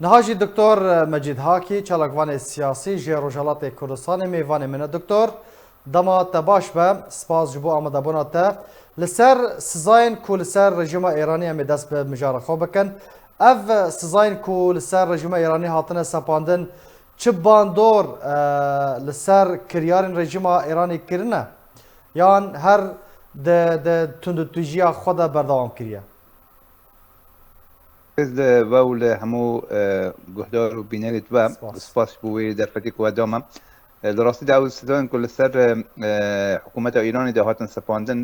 نهاجی دکتر مجید هاکی چالکوان سیاسی جی روجالات کردستان میوان من دکتر دما تباش به سپاس جبو آمده بوناته لسر سزاین کو لسر رژیم ایرانی امی دست به مجاره خوب بکن اف سزاین کو لسر رژیم ایرانی هاتنه سپاندن چه باندور لسر کریارین رژیم ایرانی کرنه یان هر د تندتوجیا خود بردوام کریه از وول همو گهدار و بینیت و سپاس بوی در فتیک و دامم دراستی داوود سدان کل سر حکومت ایرانی ده هاتن سپاندن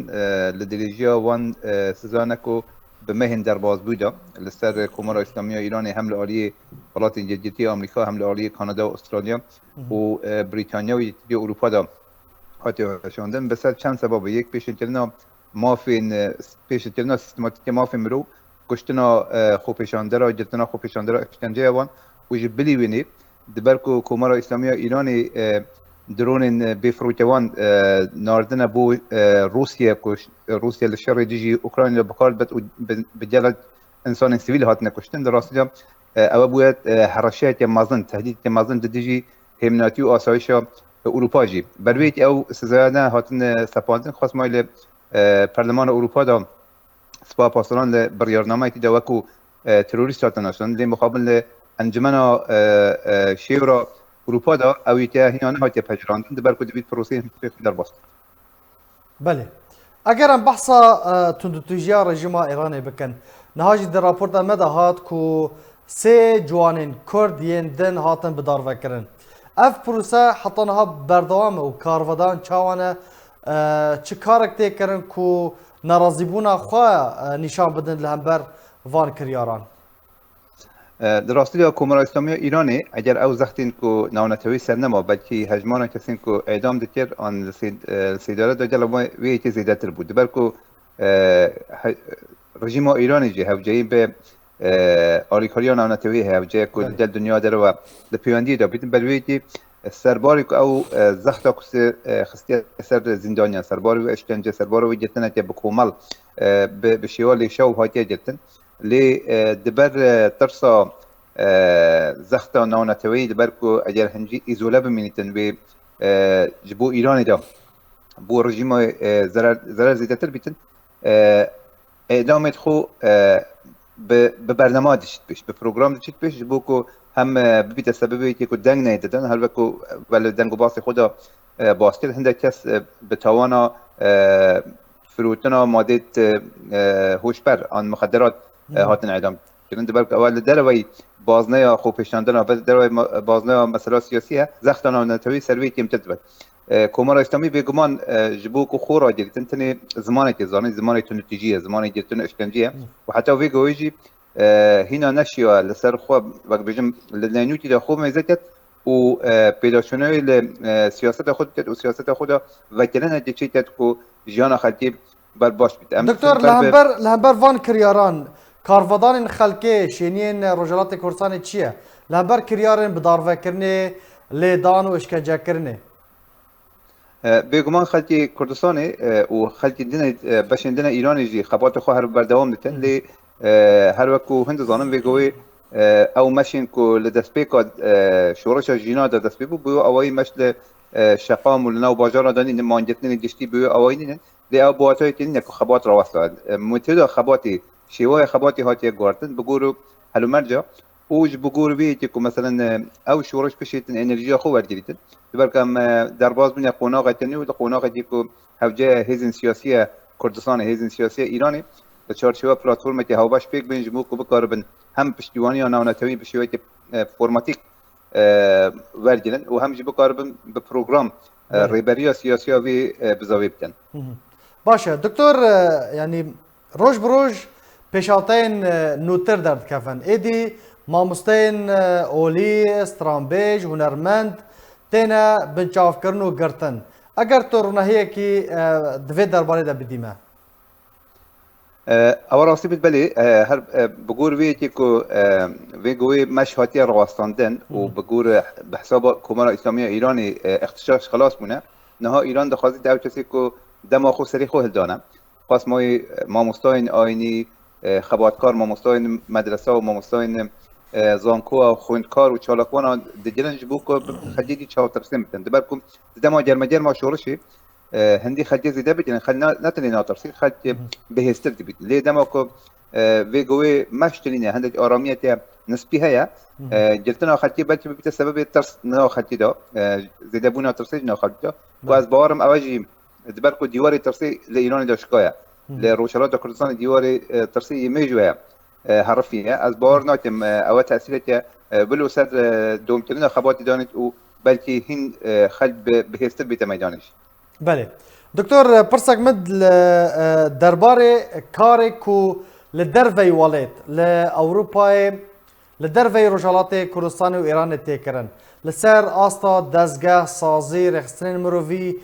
لدریجیا وان سزانکو به مهن در باز بوده لسر کمر اسلامی ایرانی حمل عالی ولات جدیدی آمریکا حمل عالی کانادا و استرالیا و بریتانیا و یکی اروپا دا هاتی شوندن به سر چند سبب یک پیشنهاد مافین پیشنهاد سیستماتیک مافین مرو کشتنا خوپیشانده را جتنا خوپیشانده را اشکنجه وان و جبلی وینی دبرکو کمر اسلامی ایرانی درون بفروتوان ناردن بو روسیا لشر دیجی اوکراین بکار بد بجلد انسان سیویل هات نکشتن در راستی او باید حرشات مازن تهدید مازن دیجی همناتی و آسایش اروپا جی برویت او سزایده هاتن سپاندن خاص مایل پارلمان اروپا دا سپاه پاسداران بریارنامه که دوکو تروریست هاتن نشدن لی مقابل انجمن شیورا اروپا دا اویتیا هیانه هاتی پجراندن دبر کو دوید پروسه در باست. بله. اگر هم بحثا تندتوجیا رژیم ایرانی بکن نهاجی در راپورت مده هات کو سه جوانین کرد یندن هاتن بدار وکرن. اف پروسه حتی نها بردوام و کارودان چاوانه چه کارک تکرن کو ناراضی بونا خواه نشان بدن لهمبر وان کریاران. در راستی کمر اسلامی ایرانی اگر او زختین کو ناونتوی سرنما بلکه هجمان کسین کو اعدام دکر آن سیداره دا جلو وی که زیده تر بود بلکه رژیم ایرانی جه هفجایی به آریکاریا ناونتوی هفجایی کو دل دنیا در و لپیوندی دا بیتن بلوی که سرباری که او زختا کس خستی سر زندانیا سرباری و اشکنجه سرباری و جتنه که بکومل به شیوال شو هاتی جتن لی دبر ترسا زختا ناونتوی دبر کو اگر هنجی ایزوله بمینیتن به جبو ایرانی دا بو رژیم زرار زیده تر بیتن اعدامت خو به برنامه دشت بیش به پروگرام دشت بیش جبو کو هم ببیت سببی که دنگ نیدادن هر وقت ولی دنگ باس خدا باسکت هنده کس به توانا فروتنا ماده هوشبر آن مخدرات هاتن اعدام کردن دبر اول دروی بازنه خوب پیشاندن بعد دروی بازنه مسئله سیاسیه زختنا نتوی سروی که امتد بود کمر اسلامی بگمان جبو کو خورا جدن تنی زمانی که زمانی تنتیجیه زمانی جتن اشکنجیه و حتی وی گویجی هنا نشیا لسر خوب وقت بجم لنیوتی دا خوب میزدت و پیدا شونه سیاست خود کرد و سیاست خود وکلن دیچی کرد کو جیان خلقی بر باش بیت دکتر لهمبر وان کریاران کارودان خلقی شینین رجالات کردستان چیه لهمبر کریارن بدار وکرنه لیدان و اشکنجه کرنه بگمان خلقی کردستانی و خلقی دین بشین دین ایرانی جی خبات خو هر بردوام دتن لی هر وقت هند زانم بگوی او ماشین کو لدسپیک شورش جینا د دسپیک بو اوای مشل شقام ولنا باجار دانی مانجتنی دشتی بو اوای نه دی او بواتای تین کو خبات را وصل متد خباتی شیوه خباتی هاتی گورتن بگورو هلو مرجع اوج بگور بی که مثلا او شورش بشیتن انرژی خو ورگیتن برکم در باز بین قوناق تنی و قوناق دیکو هوجه هیزن سیاسی کردستان هیزن سیاسی ایرانی به چارچوب پلتفرم که هاوباش پیک بین جمهور کو بکاربن هم پشتیوانی آن ناونتوی به شیوه فرماتیک ورگیرن و هم جبو کاربن به پروگرام ریبری سیاسی وی بزاوی بتن باشه دکتر یعنی روز بروز پیشاتین نوتر درد کفن ایدی ماموستین اولی استرامبیج هنرمند تینا بنچاف کرنو گرتن اگر تو رونهیه کی دوی درباره دا بدیمه او راستی بلی هر بگور وی که وی گوی مشهاتی رواستاندن و بگور به حساب کمر اسلامی ایرانی اختشاش خلاص مونه نها ایران دخوازی دو کسی که دما خو سری خو هلدانه خاص ما ماموستاین آینی خباتکار ماموستاین مدرسه و ماموستاین زانکو و خوندکار و چالاکوان دجلن جبو که خجیدی چاو ترسیم بتن دبرکم دما جرم شورشی هندی خجی زیده بجن خل نتنی ناترسی خج بهستر دبیت لی دما که وی گوی مشتلینه هندی آرامیت نسبی هیا جلتنا خجی بلکه ببیت سبب ترس نا خجی دا زیده بونا ترسی نا خجی دا و از بارم اوجی دبرکو دیواری ترسی لایران داشکایا لروشالات کردستان دیواری ترسی میجویا حرفیه از بار ناتم او تاثیرت بلو سر دومترین خباتی دانت و بلکه هین خل بهستر بیت میدانش بله دکتور پرسک مد درباره کاری کو لدروی ولات لاوروپای لدروی روجالات کردستان و ایران تکرن لسر آستا دزگاه سازی رخصتن مروی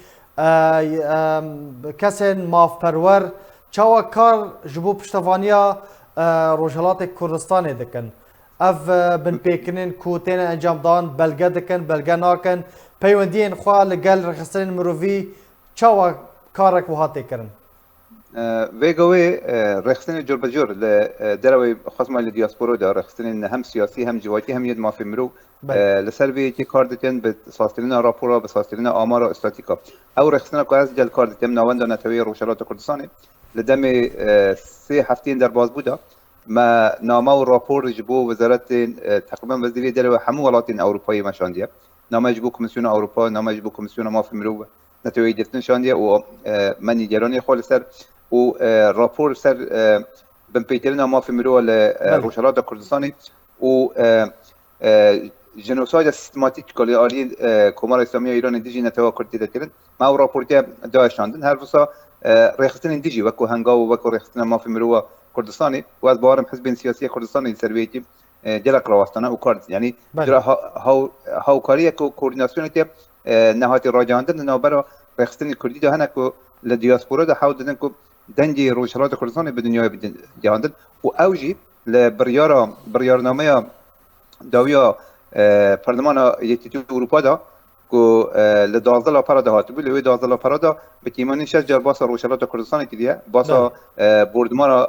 کسین ماف پرور چاوا کار جبو پشتوانیا روجالات کردستان دکن اف بن پیکنن کو تین انجام دان بلگه دکن بلگه ناکن پیوندین خواه لگل رخصتن مروی چاوا کارک وها تکرن ویگوی رخصتن جور بجور لدروی خصم الدياسپورا دا رخصتن هم سیاسی هم جواتی هم ید مافی مرو لسر وی که کار دتن به ساسترین راپورا به ساسترین آمارا استاتیکا او رخصتن که از جل کار دتن نوند نتوی روشالات کردستان لدم 3 هفتین در باز بودا ما نامه و راپور جبو وزارت تقریبا وزیری در همه ولایات اروپایی مشاندیه نامه جبو کمیسیون اروپا نامه جبو کمیسیون مافی مرو نتوی دتن شاندیه و من نگرانی خال سر و راپور سر بن پیترین مافی مرو لروشالات کردستان و جنوساید سیستماتیک کلی آلی کمار اسلامی ایران دیجی نتوا کردی دکرد ما راپورتی داشتندن هر وسا رخصتن دیجی وکو هنگا و وکو رخصتن مافی مرو کردستانی و از بارم حزب سیاسی کردستانی سرویتی جلق راستانه و کارد یعنی هاو کاری کو کوردیناسیون تی نهایت راجاندن نوبر رخصتن کردی ده هنکو لدیاسپورا ده حاول دادن کو دنجی روشالات کردستان به دنیا جهاندن و اوجی بريارنامه داویا پارلمان یتیتو اروپا دا کو لدازده لپاره ده هاتبو لوی 12 لپاره دا به تیمانی 6 جر باسا روشالات کردستان کیدیه باسا بردمارا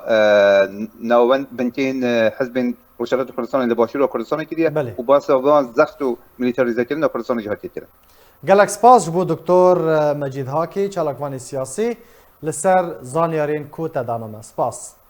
نوون بنتین حزب روشالات کردستان لباشور کردستان کیدیه و باسا وان زخت و میلیتاریزیشن کردستان جهاتی کرد گلک سپاس بو دکتور مجید هاکی چالکوان سیاسی لسر زانیارین کو تدانم سپاس